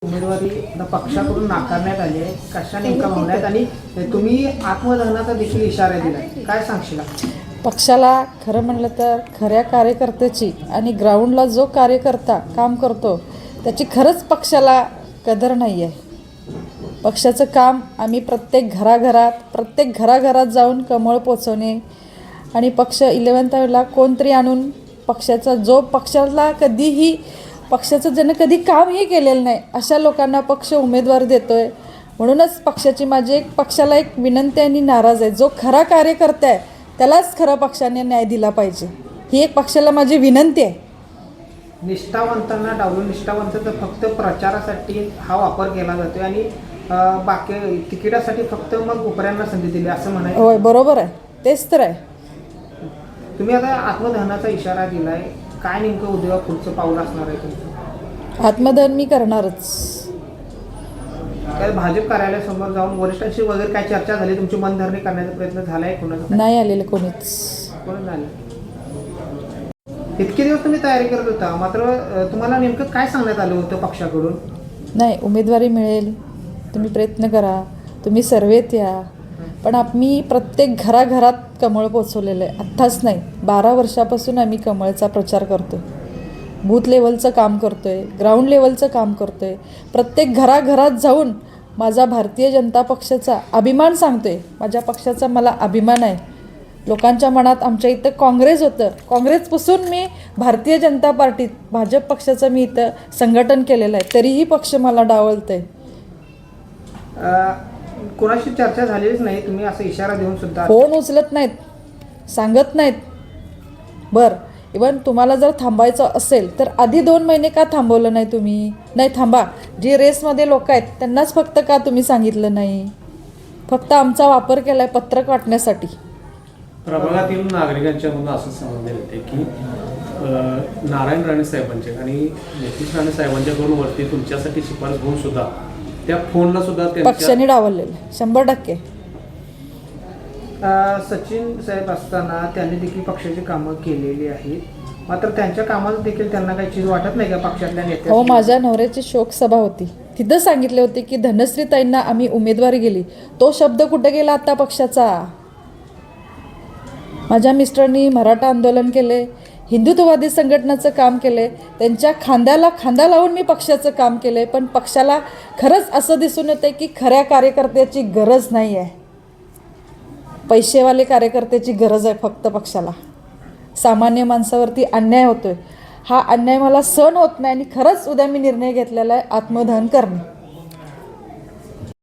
उमेदवारी पक्षाकडून नाकारण्यात आली आहे, कशा नेमका भावना आणि तुम्ही आत्मदहनाचा देखील इशारा दिला, काय सांगशील? पक्षाला खरं म्हणलं तर खऱ्या कार्यकर्त्याची आणि ग्राउंडला जो कार्यकर्ता काम करतो त्याची खरंच पक्षाला कदर नाही आहे. पक्षाचं काम आम्ही प्रत्येक घराघरात जाऊन कमळ पोचवणे आणि पक्ष 11th आवर्सला कोणतरी आणून पक्षाचा जो पक्षाला कधीही पक्षाचं ज्यानं कधी कामही केलेलं नाही अशा लोकांना पक्ष उमेदवार देतो आहे. म्हणूनच पक्षाची पक्षाला एक विनंती आणि नाराज आहे, जो खरा कार्यकर्ता आहे त्यालाच खरं पक्षाने न्याय दिला पाहिजे, ही एक पक्षाला माझी विनंती आहे. निष्ठावंतांना डावलून निष्ठावंत तर फक्त प्रचारासाठी हा वापर केला जातो आणि बाकी तिकिटासाठी फक्त मग उपऱ्यांना संधी दिली असं म्हणायचं. होय, बरोबर आहे, तेच तर आहे. तुम्ही आता आत्मदहनाचा इशारा दिलाय, काय नेमकं उद्या पुढचं पाऊल असणार आहे तुमचं? आत्मदहन मी करणारच. काय भाजप कार्यालयासमोर जाऊन वरिष्ठांशी वगैरे काय चर्चा झाली? तुमची मनधरणी करण्याचा प्रयत्न झालाय कोणाचा? नाही आलेलं कोणीच. कोण झालं? इतके दिवस तुम्ही तयारी करत होता, मात्र तुम्हाला नेमकं काय सांगण्यात आलं होतं पक्षाकडून? नाही, उमेदवारी मिळेल, तुम्ही प्रयत्न करा, तुम्ही सर्वेत या, पण आम्ही प्रत्येक घराघरात कमळ पोचवलेलं आहे. आत्ताच नाही, 12 वर्षापासून आम्ही कमळचा प्रचार करतो, बूथ लेवलचं काम करतो आहे, ग्राउंड लेवलचं काम करतो आहे. प्रत्येक घराघरात जाऊन माझा भारतीय जनता पक्षाचा अभिमान सांगतो आहे. माझ्या पक्षाचा मला अभिमान आहे. लोकांच्या मनात आमच्या इथं काँग्रेस होतं, काँग्रेसपासून मी भारतीय जनता पार्टीत भाजप पक्षाचं मी इथं संघटन केलेलं आहे, तरीही पक्ष मला डावलतं आहे. कोणाशी चर्चा झालीच नाही, तुम्ही असा इशारा देऊन सुद्धा फोन उचलत नाहीत, सांगत नाहीत. बरं, इवन तुम्हाला जर थांबायचं असेल तर आधी 2 महिने का थांबवलं नाही तुम्ही? नाही थांबा, जी रेसमध्ये लोक आहेत त्यांनाच फक्त का तुम्ही सांगितलं नाही? फक्त आमचा वापर केला आहे पत्रक वाटण्यासाठी. प्रभागातील नागरिकांच्या म्हणून असं समजले होते की नारायण राणे साहेबांचे आणि नितीश राणे साहेबांच्याकडून वरती तुमच्यासाठी शिफारस होऊन सुद्धा त्या फोनला सुद्धा पक्षाने डावललेलं 100%. सचिन साहेब असताना त्यांनी देखील पक्षाची कामं केलेली आहेत, मात्र त्यांच्या कामात देखील त्यांना काही चीज वाटत नाही का पक्षातल्या नेत्या? हो, माझ्या नवऱ्याची शोक सभा होती, तिथं सांगितले होते की धनश्रीताईंना आम्ही उमेदवारी गेली. तो शब्द कुठे गेला आता पक्षाचा? माझ्या मिस्टरनी मराठा आंदोलन केले, हिंदुत्ववादी संघटनाचं काम केले, त्यांच्या खांद्याला खांदा लावून मी पक्षाचं काम केले. पण पक्षाला खरंच असं दिसून येतं की खऱ्या कार्यकर्त्याची गरज नाही आहे, पैसेवाले कार्यकर्त्याची गरज आहे फक्त पक्षाला. सामान्य माणसावरती अन्याय होतोय, हा अन्याय मला सहन होत नाही आणि खरंच उद्या मी निर्णय घेतलेला आहे आत्मदहन करणे.